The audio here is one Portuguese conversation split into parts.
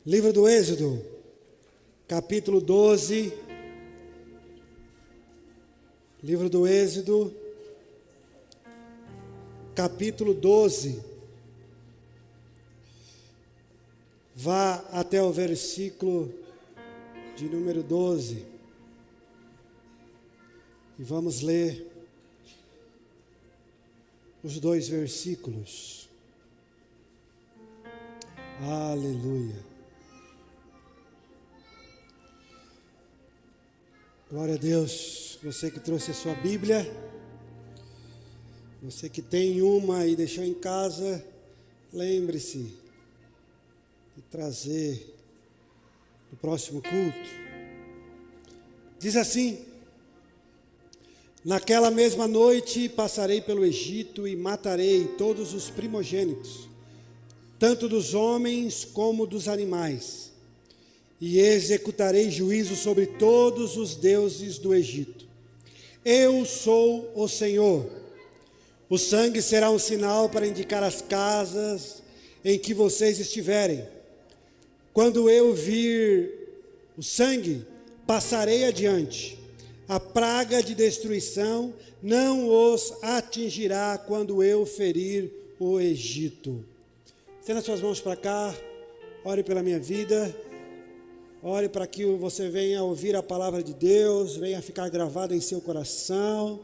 Livro do Êxodo, capítulo 12. Livro do Êxodo, capítulo 12. Vá até o versículo de número 12. E vamos ler os dois versículos. Aleluia. Glória a Deus. Você que trouxe a sua Bíblia, você que tem uma e deixou em casa, lembre-se de trazer no próximo culto. Diz assim: naquela mesma noite passarei pelo Egito e matarei todos os primogênitos, tanto dos homens como dos animais, e executarei juízo sobre todos os deuses do Egito. Eu sou o Senhor. O sangue será um sinal para indicar as casas em que vocês estiverem. Quando eu vir o sangue, passarei adiante. A praga de destruição não os atingirá quando eu ferir o Egito. Estenda suas mãos para cá, ore pela minha vida, ore para que você venha ouvir a palavra de Deus, venha ficar gravada em seu coração,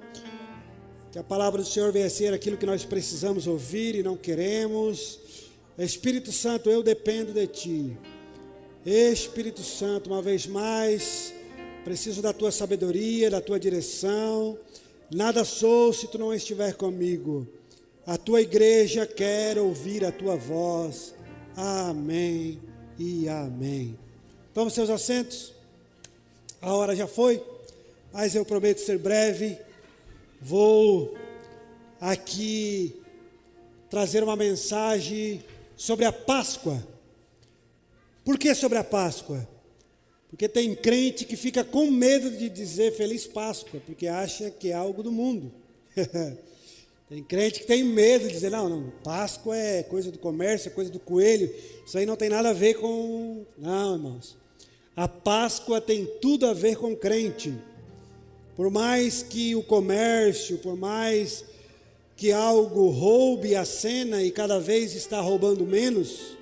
que a palavra do Senhor venha ser aquilo que nós precisamos ouvir e não queremos. Espírito Santo, eu dependo de Ti. Espírito Santo, uma vez mais, preciso da Tua sabedoria, da Tua direção. Nada sou se Tu não estiver comigo. A Tua igreja quer ouvir a Tua voz. Amém e amém. Tome seus assentos. A hora já foi, mas eu prometo ser breve. Vou aqui trazer uma mensagem sobre a Páscoa. Por que sobre a Páscoa? Porque tem crente que fica com medo de dizer Feliz Páscoa, porque acha que é algo do mundo. Tem crente que tem medo de dizer, não, Páscoa é coisa do comércio, é coisa do coelho, isso aí não tem nada a ver com... Não, irmãos, a Páscoa tem tudo a ver com crente. Por mais que o comércio, por mais que algo roube a cena e cada vez está roubando menos,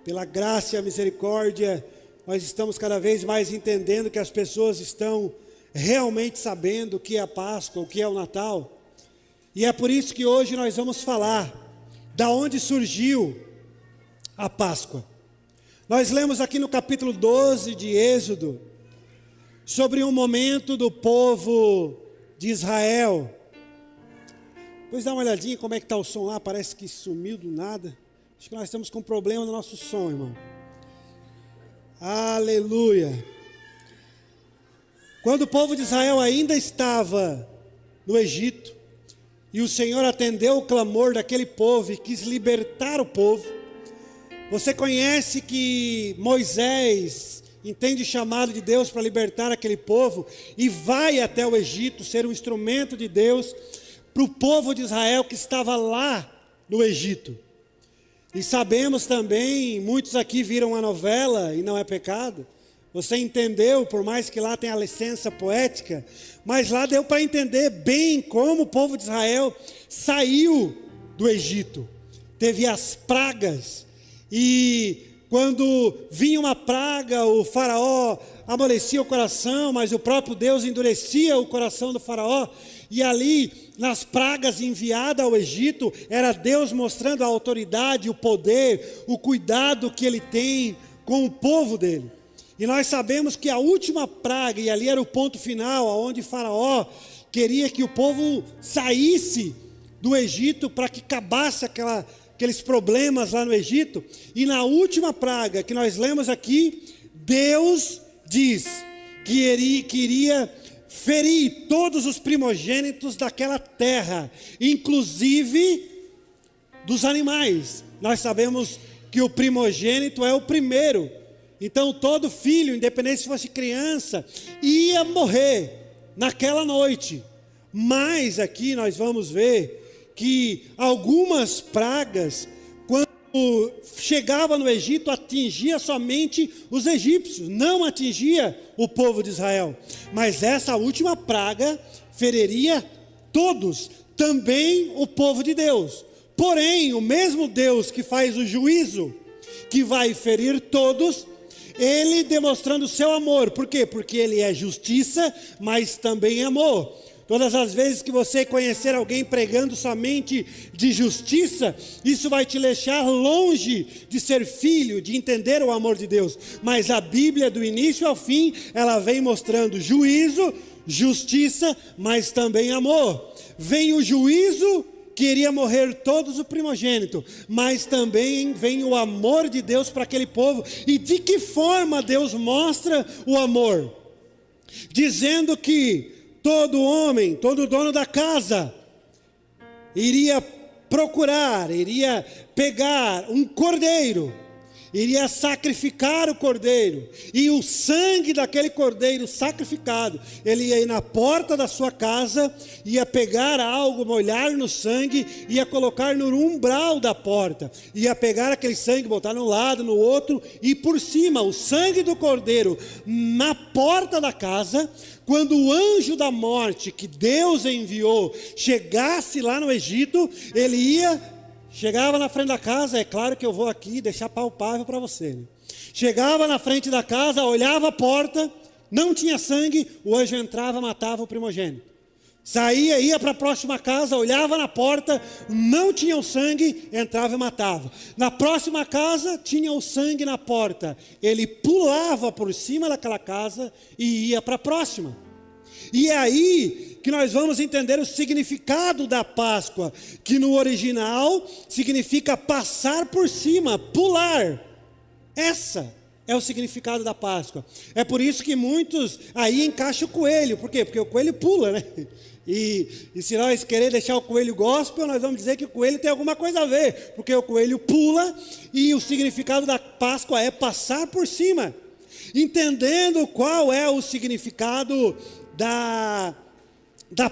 pela graça e a misericórdia, nós estamos cada vez mais entendendo que as pessoas estão realmente sabendo o que é a Páscoa, o que é o Natal. E é por isso que hoje nós vamos falar da onde surgiu a Páscoa. Nós lemos aqui no capítulo 12 de Êxodo sobre um momento do povo de Israel. Pois dá uma olhadinha como é que está o som lá, parece que sumiu do nada. Acho que nós estamos com problema no nosso som, irmão. Aleluia. Quando o povo de Israel ainda estava no Egito, e o Senhor atendeu o clamor daquele povo e quis libertar o povo. Você conhece que Moisés entende o chamado de Deus para libertar aquele povo e vai até o Egito ser um instrumento de Deus para o povo de Israel que estava lá no Egito. E sabemos também, muitos aqui viram a novela e não é pecado. Você entendeu, por mais que lá tenha a licença poética, mas lá deu para entender bem como o povo de Israel saiu do Egito. Teve as pragas, e quando vinha uma praga, o faraó amolecia o coração, mas o próprio Deus endurecia o coração do faraó, e ali, nas pragas enviadas ao Egito, era Deus mostrando a autoridade, o poder, o cuidado que Ele tem com o povo dele. E nós sabemos que a última praga, e ali era o ponto final, onde Faraó queria que o povo saísse do Egito para que acabasse aqueles problemas lá no Egito. E na última praga que nós lemos aqui, Deus diz que iria ferir todos os primogênitos daquela terra, inclusive dos animais. Nós sabemos que o primogênito é o primeiro. Então todo filho, independente se fosse criança, ia morrer naquela noite. Mas aqui nós vamos ver que algumas pragas, quando chegava no Egito, atingia somente os egípcios, não atingia o povo de Israel. Mas essa última praga feriria todos, também o povo de Deus. Porém, o mesmo Deus que faz o juízo, que vai ferir todos, ele demonstrando o seu amor. Por quê? Porque ele é justiça, mas também amor. Todas as vezes que você conhecer alguém pregando somente de justiça, isso vai te deixar longe de ser filho, de entender o amor de Deus. Mas a Bíblia, do início ao fim, ela vem mostrando juízo, justiça, mas também amor. Vem o juízo, que iria morrer todos o primogênito, mas também vem o amor de Deus para aquele povo. E de que forma Deus mostra o amor? Dizendo que todo homem, todo dono da casa, iria procurar, iria pegar um cordeiro, iria sacrificar o cordeiro, e o sangue daquele cordeiro sacrificado, ele ia ir na porta da sua casa, ia pegar algo, molhar no sangue, ia colocar no umbral da porta, ia pegar aquele sangue, botar num lado, no outro, e por cima, o sangue do cordeiro, na porta da casa. Quando o anjo da morte, que Deus enviou, chegasse lá no Egito, ele chegava na frente da casa. É claro que eu vou aqui deixar palpável para você, né? Chegava na frente da casa, olhava a porta, não tinha sangue, o anjo entrava, matava o primogênito. Saía, ia para a próxima casa, olhava na porta, não tinha o sangue, entrava e matava. Na próxima casa, tinha o sangue na porta, ele pulava por cima daquela casa e ia para a próxima. E é aí que nós vamos entender o significado da Páscoa, que no original significa passar por cima, pular. Essa é o significado da Páscoa. É por isso que muitos aí encaixam o coelho. Por quê? Porque o coelho pula, né? E se nós querer deixar o coelho gospel, nós vamos dizer que o coelho tem alguma coisa a ver, porque o coelho pula e o significado da Páscoa é passar por cima. Entendendo qual é o significado da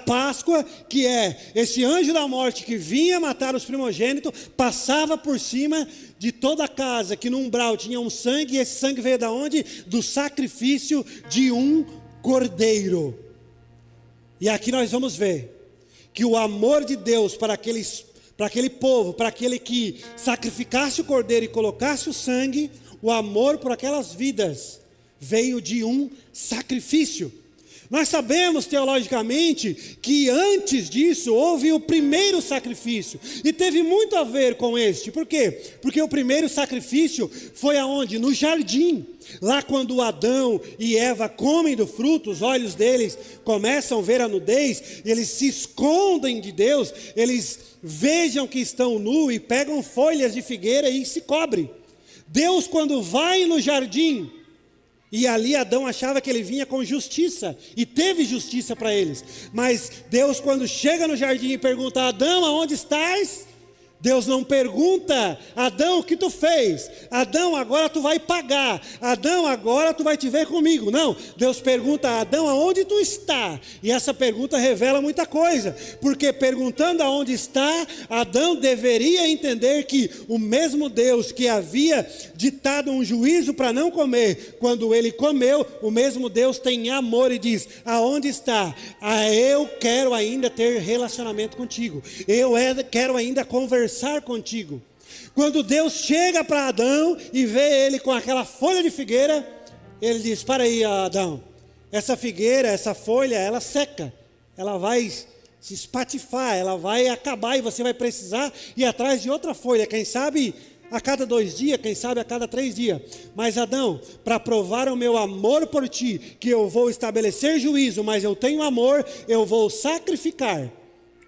Páscoa, que é esse anjo da morte que vinha matar os primogênitos, passava por cima de toda a casa, que no umbral tinha um sangue, e esse sangue veio da onde? Do sacrifício de um cordeiro. E aqui nós vamos ver que o amor de Deus para aquele povo, para aquele que sacrificasse o cordeiro e colocasse o sangue, o amor por aquelas vidas veio de um sacrifício. Nós sabemos teologicamente que antes disso houve o primeiro sacrifício, e teve muito a ver com este. Por quê? Porque o primeiro sacrifício foi aonde? No jardim. Lá quando Adão e Eva comem do fruto, os olhos deles começam a ver a nudez, eles se escondem de Deus, eles vejam que estão nus e pegam folhas de figueira e se cobrem. Deus, quando vai no jardim, e ali Adão achava que ele vinha com justiça, e teve justiça para eles. Mas Deus, quando chega no jardim e pergunta: Adão, aonde estás? Deus não pergunta: Adão, o que tu fez? Adão, agora tu vai pagar. Adão, agora tu vai te ver comigo. Não, Deus pergunta: Adão, aonde tu está? E essa pergunta revela muita coisa, porque perguntando aonde está, Adão deveria entender que o mesmo Deus que havia ditado um juízo para não comer, quando ele comeu, o mesmo Deus tem amor e diz: aonde está? Eu quero ainda ter relacionamento contigo, quero ainda conversar contigo. Quando Deus chega para Adão e vê ele com aquela folha de figueira, ele diz: para aí, Adão, essa figueira, essa folha, ela seca, ela vai se espatifar, ela vai acabar, e você vai precisar ir atrás de outra folha, quem sabe a cada 2 dias, quem sabe a cada 3 dias. Mas Adão, para provar o meu amor por ti, que eu vou estabelecer juízo, mas eu tenho amor, eu vou sacrificar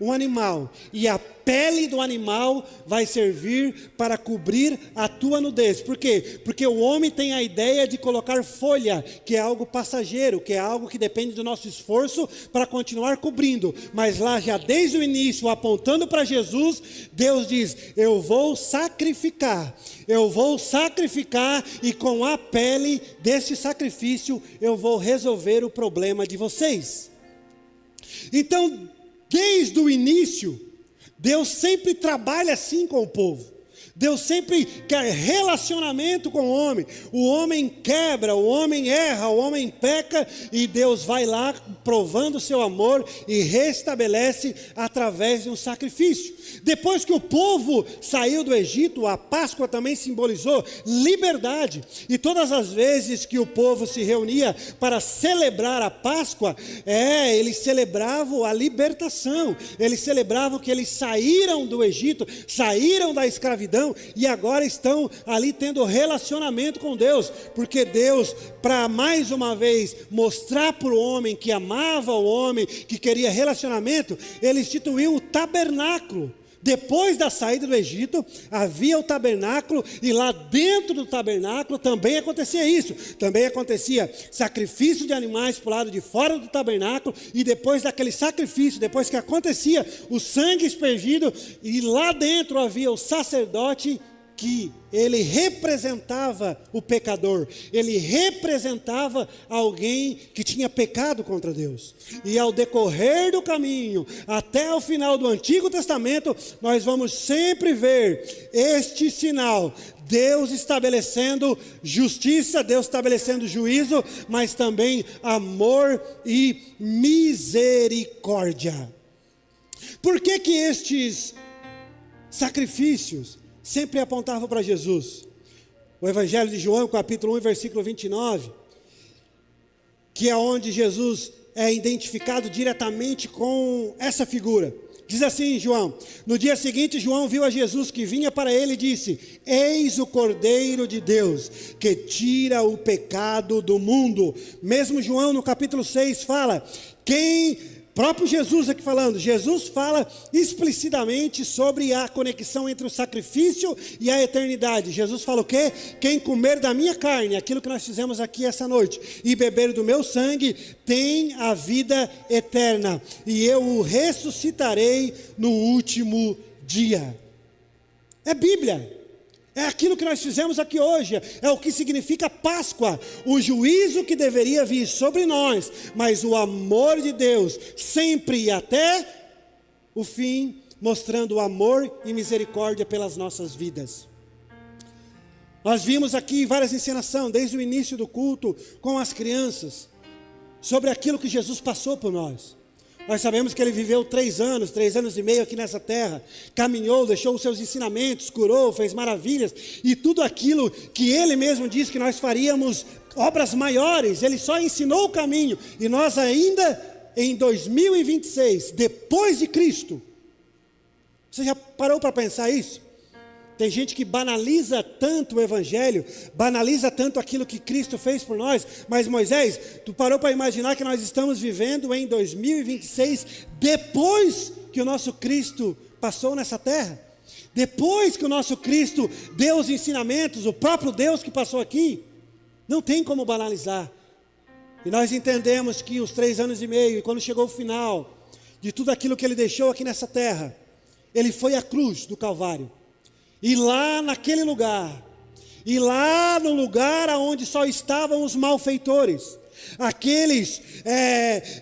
um animal, e a pele do animal vai servir para cobrir a tua nudez. Por quê? Porque o homem tem a ideia de colocar folha, que é algo passageiro, que é algo que depende do nosso esforço para continuar cobrindo. Mas lá já desde o início, apontando para Jesus, Deus diz: eu vou sacrificar, e com a pele desse sacrifício eu vou resolver o problema de vocês. Então, desde o início, Deus sempre trabalha assim com o povo. Deus sempre quer relacionamento com o homem. O homem quebra, o homem erra, o homem peca, e Deus vai lá provando o seu amor e restabelece através de um sacrifício. Depois que o povo saiu do Egito, a Páscoa também simbolizou liberdade. E todas as vezes que o povo se reunia para celebrar a Páscoa, eles celebravam a libertação. Eles celebravam que eles saíram do Egito, saíram da escravidão, e agora estão ali tendo relacionamento com Deus, porque Deus, para mais uma vez mostrar para o homem que amava o homem, que queria relacionamento, Ele instituiu o tabernáculo. Depois da saída do Egito, havia o tabernáculo, e lá dentro do tabernáculo também acontecia isso. Também acontecia sacrifício de animais para o lado de fora do tabernáculo, e depois daquele sacrifício, depois que acontecia o sangue aspergido, e lá dentro havia o sacerdote, que ele representava o pecador, ele representava alguém que tinha pecado contra Deus. E ao decorrer do caminho, até o final do Antigo Testamento, nós vamos sempre ver este sinal: Deus estabelecendo justiça, Deus estabelecendo juízo, mas também amor e misericórdia. Por que que estes sacrifícios sempre apontavam para Jesus? O Evangelho de João, capítulo 1, versículo 29, que é onde Jesus é identificado diretamente com essa figura. Diz assim, João: no dia seguinte, João viu a Jesus que vinha para ele e disse: eis o Cordeiro de Deus, que tira o pecado do mundo. Mesmo João, no capítulo 6, fala, próprio Jesus aqui falando, Jesus fala explicitamente sobre a conexão entre o sacrifício e a eternidade. Jesus fala o quê? Quem comer da minha carne, aquilo que nós fizemos aqui essa noite, e beber do meu sangue, tem a vida eterna, e eu o ressuscitarei no último dia. É Bíblia. É aquilo que nós fizemos aqui hoje, é o que significa Páscoa, o juízo que deveria vir sobre nós, mas o amor de Deus, sempre e até o fim, mostrando amor e misericórdia pelas nossas vidas. Nós vimos aqui várias encenações, desde o início do culto, com as crianças, sobre aquilo que Jesus passou por nós. Nós sabemos que Ele viveu 3 anos e meio aqui nessa terra, caminhou, deixou os seus ensinamentos, curou, fez maravilhas, e tudo aquilo que Ele mesmo disse que nós faríamos, obras maiores, Ele só ensinou o caminho, e nós ainda em 2026, depois de Cristo, você já parou para pensar isso? Tem gente que banaliza tanto o Evangelho, banaliza tanto aquilo que Cristo fez por nós, mas Moisés, tu parou para imaginar que nós estamos vivendo em 2026, depois que o nosso Cristo passou nessa terra? Depois que o nosso Cristo deu os ensinamentos, o próprio Deus que passou aqui? Não tem como banalizar. E nós entendemos que os 3 anos e meio, e quando chegou o final de tudo aquilo que Ele deixou aqui nessa terra, Ele foi à cruz do Calvário. E lá naquele lugar, e lá no lugar onde só estavam os malfeitores, aqueles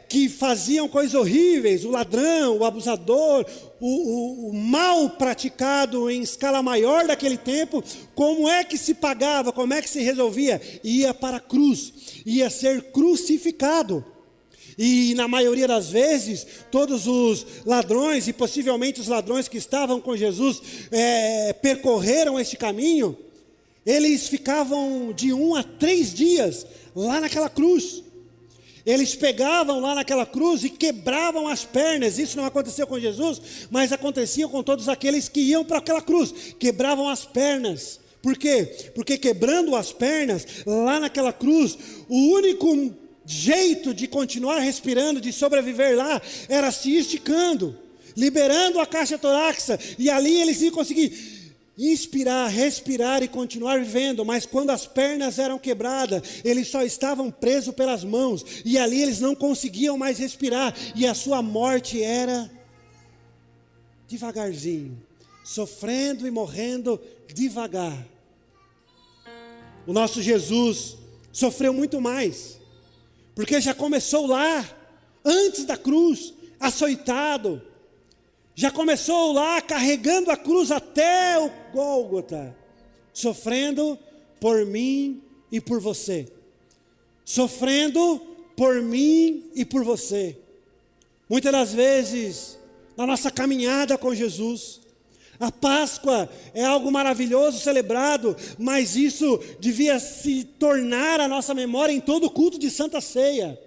que faziam coisas horríveis, o ladrão, o abusador, o mal praticado em escala maior daquele tempo, como é que se pagava, como é que se resolvia? Ia para a cruz, ia ser crucificado. E na maioria das vezes, todos os ladrões, e possivelmente os ladrões que estavam com Jesus, percorreram este caminho, eles ficavam de 1 a 3 dias lá naquela cruz. Eles pegavam lá naquela cruz e quebravam as pernas. Isso não aconteceu com Jesus, mas acontecia com todos aqueles que iam para aquela cruz, quebravam as pernas. Por quê? Porque quebrando as pernas, lá naquela cruz, o único jeito de continuar respirando, de sobreviver lá, era se esticando, liberando a caixa torácica, e ali eles iam conseguir inspirar, respirar e continuar vivendo. Mas quando as pernas eram quebradas, eles só estavam presos pelas mãos, e ali eles não conseguiam mais respirar, e a sua morte era devagarzinho, sofrendo e morrendo devagar. O nosso Jesus sofreu muito mais, porque já começou lá, antes da cruz, açoitado, Já começou lá carregando a cruz até o Gólgota, sofrendo por mim e por você. Sofrendo por mim e por você. Muitas das vezes, na nossa caminhada com Jesus, a Páscoa é algo maravilhoso, celebrado, mas isso devia se tornar a nossa memória em todo culto de Santa Ceia.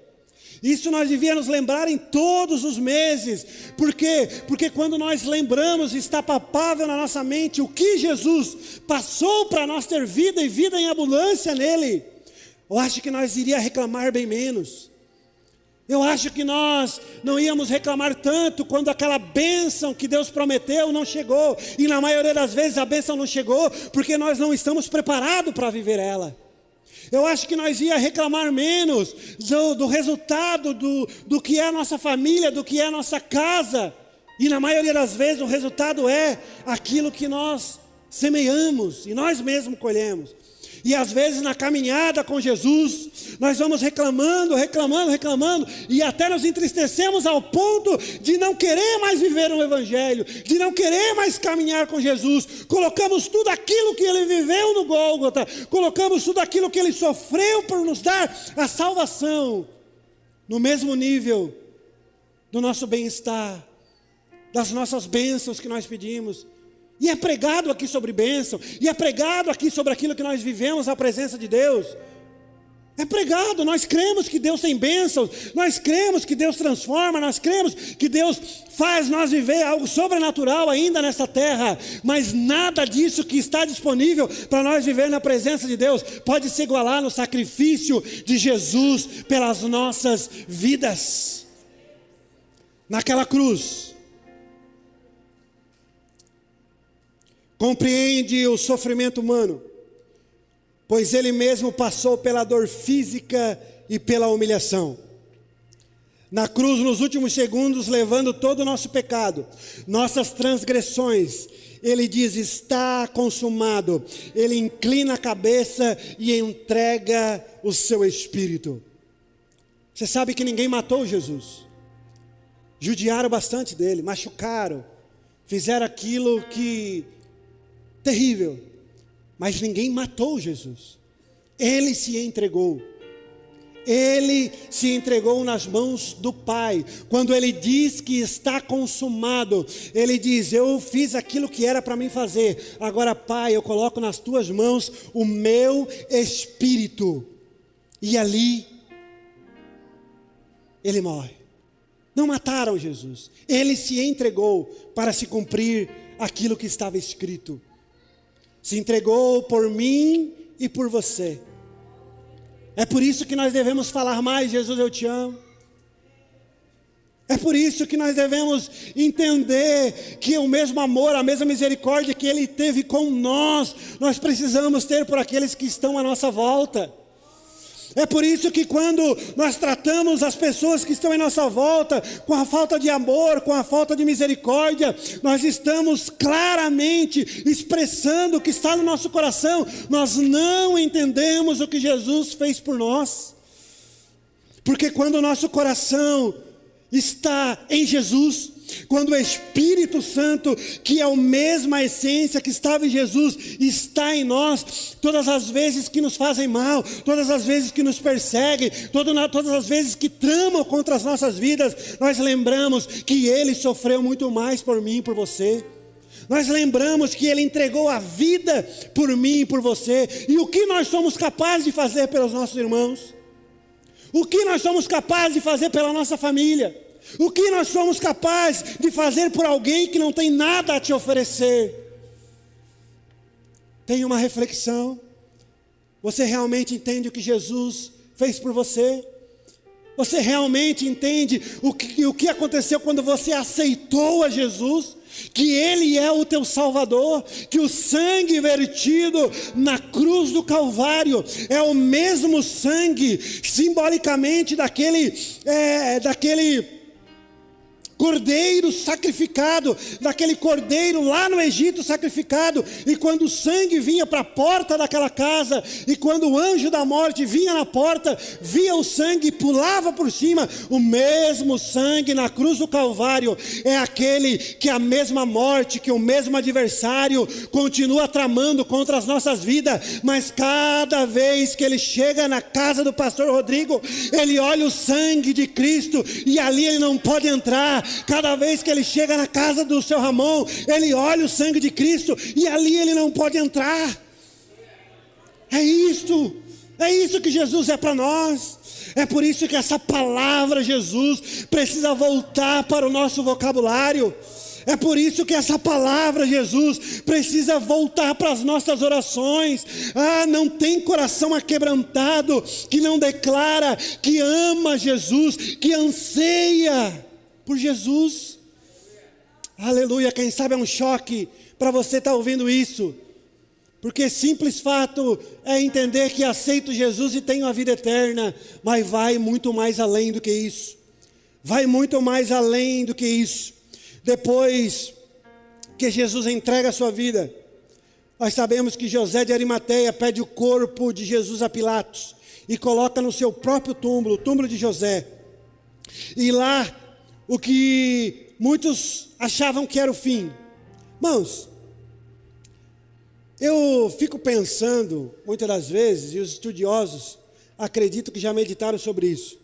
Isso nós devíamos lembrar em todos os meses. Por quê? Porque quando nós lembramos, está palpável na nossa mente o que Jesus passou para nós ter vida e vida em abundância nele. Eu acho que nós iríamos reclamar bem menos. Eu acho que nós não íamos reclamar tanto quando aquela bênção que Deus prometeu não chegou. E na maioria das vezes a bênção não chegou porque nós não estamos preparados para viver ela. Eu acho que nós ia reclamar menos do resultado do que é a nossa família, do que é a nossa casa. E na maioria das vezes o resultado é aquilo que nós semeamos e nós mesmos colhemos. E às vezes na caminhada com Jesus, nós vamos reclamando, e até nos entristecemos ao ponto de não querer mais viver um evangelho, de não querer mais caminhar com Jesus. Colocamos tudo aquilo que ele viveu no Gólgota, colocamos tudo aquilo que ele sofreu por nos dar a salvação, no mesmo nível do nosso bem-estar, das nossas bênçãos que nós pedimos. E é pregado aqui sobre bênção, e é pregado aqui sobre aquilo que nós vivemos na presença de Deus. É pregado, nós cremos que Deus tem bênçãos, nós cremos que Deus transforma, nós cremos que Deus faz nós viver algo sobrenatural ainda nessa terra. Mas nada disso que está disponível para nós viver na presença de Deus pode se igualar no sacrifício de Jesus pelas nossas vidas. Naquela cruz, compreende o sofrimento humano, pois ele mesmo passou pela dor física e pela humilhação. Na cruz, nos últimos segundos, levando todo o nosso pecado, nossas transgressões, ele diz: está consumado. Ele inclina a cabeça e entrega o seu espírito. Você sabe que ninguém matou Jesus. Judiaram bastante dele, machucaram, fizeram aquilo que terrível, mas ninguém matou Jesus. Ele se entregou. Ele se entregou nas mãos do Pai. Quando ele diz que está consumado, ele diz: eu fiz aquilo que era para mim fazer. Agora, Pai, eu coloco nas tuas mãos o meu espírito. E ali ele morre. Não mataram Jesus. Ele se entregou para se cumprir aquilo que estava escrito. Se entregou por mim e por você. É por isso que nós devemos falar mais: Jesus, eu te amo. É por isso que nós devemos entender que o mesmo amor, a mesma misericórdia que Ele teve com nós precisamos ter por aqueles que estão à nossa volta. É por isso que quando nós tratamos as pessoas que estão em nossa volta com a falta de amor, com a falta de misericórdia, nós estamos claramente expressando o que está no nosso coração. Nós não entendemos o que Jesus fez por nós. Porque quando o nosso coração está em Jesus, quando o Espírito Santo, que é a mesma essência que estava em Jesus, está em nós, todas as vezes que nos fazem mal, todas as vezes que nos perseguem, todas as vezes que tramam contra as nossas vidas, nós lembramos que Ele sofreu muito mais por mim e por você. Nós lembramos que Ele entregou a vida por mim e por você. E o que nós somos capazes de fazer pelos nossos irmãos? O que nós somos capazes de fazer pela nossa família? O que nós somos capazes de fazer por alguém que não tem nada a te oferecer? Tenha uma reflexão. Você realmente entende o que Jesus fez por você? Você realmente entende o que aconteceu quando você aceitou a Jesus? Que Ele é o teu Salvador, que o sangue vertido na cruz do Calvário é o mesmo sangue, simbolicamente, daquele cordeiro sacrificado, daquele cordeiro lá no Egito sacrificado, e quando o sangue vinha para a porta daquela casa, e quando o anjo da morte vinha na porta, via o sangue e pulava por cima, o mesmo sangue na cruz do Calvário é aquele que a mesma morte, que o mesmo adversário continua tramando contra as nossas vidas, mas cada vez que ele chega na casa do pastor Rodrigo, ele olha o sangue de Cristo, e ali ele não pode entrar. Cada vez que ele chega na casa do seu Ramon, ele olha o sangue de Cristo, e ali ele não pode entrar. É isso que Jesus é para nós. É por isso que essa palavra Jesus precisa voltar para o nosso vocabulário. É por isso que essa palavra Jesus precisa voltar para as nossas orações. Não tem coração aquebrantado que não declara que ama Jesus, que anseia por Jesus. Aleluia. Quem sabe é um choque para você estar ouvindo isso, porque simples fato é entender que aceito Jesus e tenho a vida eterna, mas vai muito mais além do que isso. Vai muito mais além do que isso. Depois que Jesus entrega a sua vida, nós sabemos que José de Arimateia pede o corpo de Jesus a Pilatos e coloca no seu próprio túmulo, o túmulo de José. E lá, o que muitos achavam que era o fim. Irmãos, eu fico pensando, muitas das vezes, e os estudiosos acredito que já meditaram sobre isso.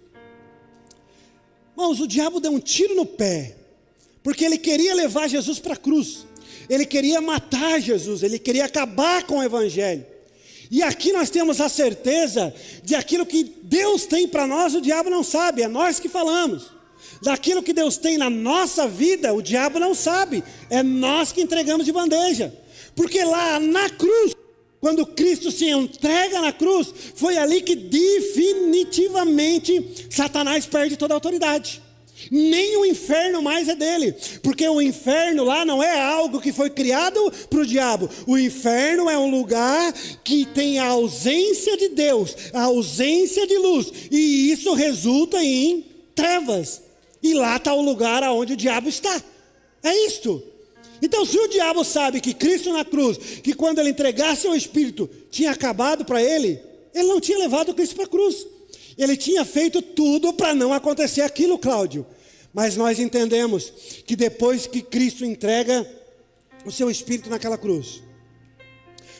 Irmãos, o diabo deu um tiro no pé, porque ele queria levar Jesus para a cruz, ele queria matar Jesus, ele queria acabar com o evangelho. E aqui nós temos a certeza de aquilo que Deus tem para nós, o diabo não sabe, é nós que falamos. Daquilo que Deus tem na nossa vida, o diabo não sabe, é nós que entregamos de bandeja. Porque lá na cruz, quando Cristo se entrega na cruz, foi ali que definitivamente Satanás perde toda a autoridade. Nem o inferno mais é dele, porque o inferno lá não é algo que foi criado para o diabo. O inferno é um lugar que tem a ausência de Deus, a ausência de luz, e isso resulta em trevas, e lá está o lugar onde o diabo está. É isto. Então, se o diabo sabe que Cristo na cruz, que quando ele entregasse o Espírito tinha acabado para ele, ele não tinha levado Cristo para a cruz. Ele tinha feito tudo para não acontecer aquilo, Cláudio. Mas nós entendemos que depois que Cristo entrega o seu Espírito naquela cruz,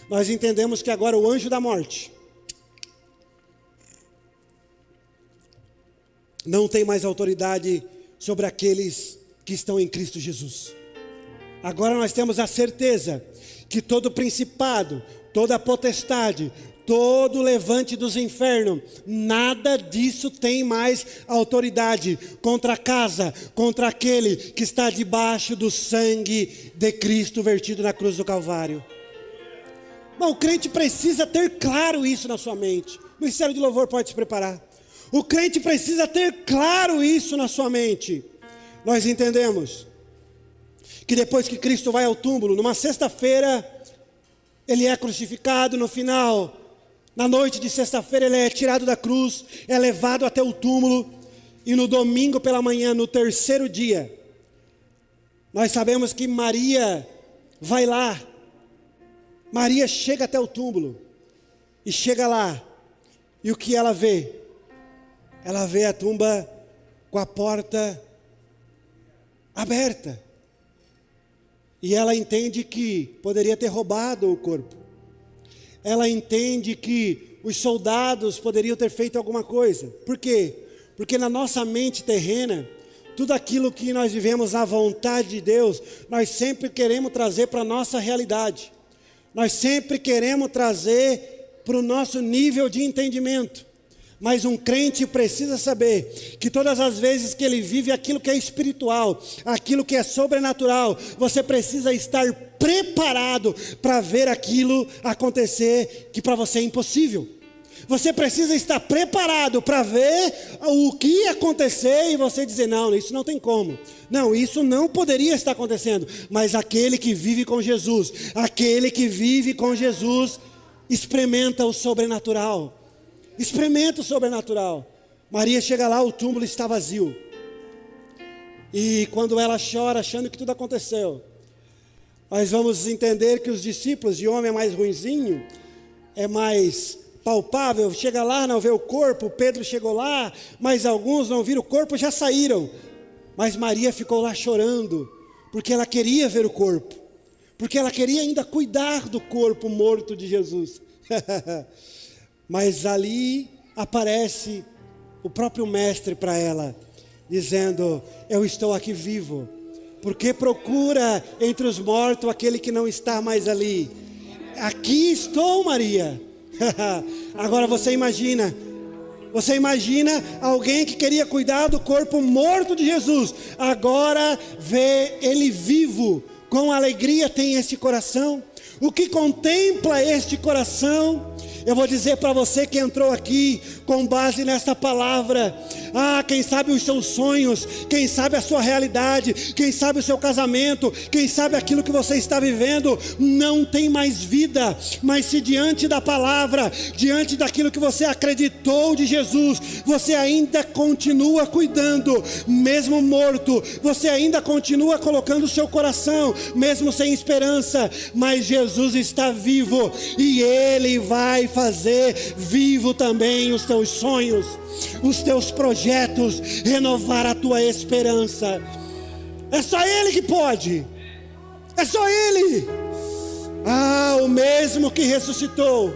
nós entendemos que agora o anjo da morte não tem mais autoridade sobre aqueles que estão em Cristo Jesus. Agora nós temos a certeza que todo principado, toda potestade, todo levante dos infernos, nada disso tem mais autoridade contra a casa, contra aquele que está debaixo do sangue de Cristo vertido na cruz do Calvário. Bom, o crente precisa ter claro isso na sua mente. O Ministério de Louvor pode se preparar. O crente precisa ter claro isso na sua mente. Nós entendemos que depois que Cristo vai ao túmulo, numa sexta-feira, ele é crucificado. No final, na noite de sexta-feira, ele é tirado da cruz, é levado até o túmulo, e no domingo pela manhã, no terceiro dia, nós sabemos que Maria vai lá. Maria chega até o túmulo, e chega lá, e o que ela vê? Ela vê a tumba com a porta aberta. E ela entende que poderia ter roubado o corpo. Ela entende que os soldados poderiam ter feito alguma coisa. Por quê? Porque na nossa mente terrena, tudo aquilo que nós vivemos à vontade de Deus, nós sempre queremos trazer para a nossa realidade. Nós sempre queremos trazer para o nosso nível de entendimento. Mas um crente precisa saber que todas as vezes que ele vive aquilo que é espiritual, aquilo que é sobrenatural, você precisa estar preparado para ver aquilo acontecer que para você é impossível. Você precisa estar preparado para ver o que ia acontecer e você dizer, não, isso não tem como. Não, isso não poderia estar acontecendo. Mas aquele que vive com Jesus, experimenta o sobrenatural. Experimenta o sobrenatural. Maria chega lá, o túmulo está vazio. E quando ela chora, achando que tudo aconteceu, nós vamos entender que os discípulos, de homem é mais ruinzinho, é mais palpável, chega lá, não vê o corpo. Pedro chegou lá, mas alguns não viram o corpo, já saíram. Mas Maria ficou lá chorando, porque ela queria ver o corpo, porque ela queria ainda cuidar do corpo morto de Jesus. Mas ali aparece o próprio mestre para ela, dizendo: eu estou aqui vivo, porque procura entre os mortos aquele que não está mais ali. Aqui estou, Maria. Agora você imagina alguém que queria cuidar do corpo morto de Jesus, agora vê ele vivo. Com alegria tem esse coração. O que contempla este coração? Eu vou dizer para você que entrou aqui com base nessa palavra. Quem sabe os seus sonhos, quem sabe a sua realidade, quem sabe o seu casamento, quem sabe aquilo que você está vivendo não tem mais vida. Mas se diante da palavra, diante daquilo que você acreditou de Jesus, você ainda continua cuidando, mesmo morto, você ainda continua colocando o seu coração, mesmo sem esperança, mas Jesus está vivo e Ele vai fazer vivo também os teus sonhos, os teus projetos, renovar a tua esperança. É só Ele que pode, é só Ele. O mesmo que ressuscitou,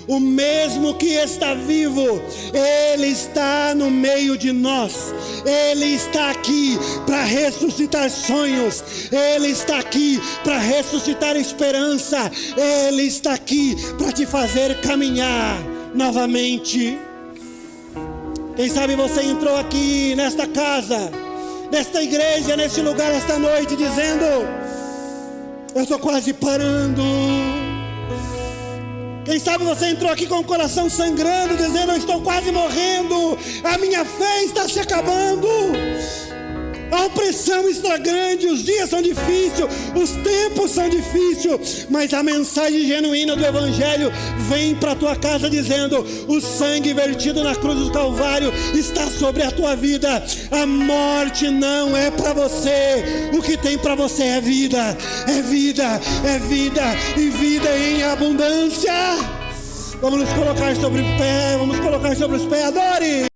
o mesmo que está vivo, Ele está no meio de nós. Ele está aqui para ressuscitar sonhos, Ele está aqui para ressuscitar esperança, Ele está aqui para te fazer caminhar novamente. Quem sabe você entrou aqui nesta casa, nesta igreja, neste lugar esta noite dizendo: eu estou quase parando. Quem sabe você entrou aqui com o coração sangrando, dizendo: eu estou quase morrendo, a minha fé está se acabando, a opressão está grande, os dias são difíceis, os tempos são difíceis, mas a mensagem genuína do Evangelho vem para a tua casa dizendo: o sangue vertido na cruz do Calvário está sobre a tua vida. A morte não é para você, o que tem para você é vida, é vida, é vida e vida em abundância. Vamos nos colocar sobre o pé, vamos colocar sobre os pés, adore.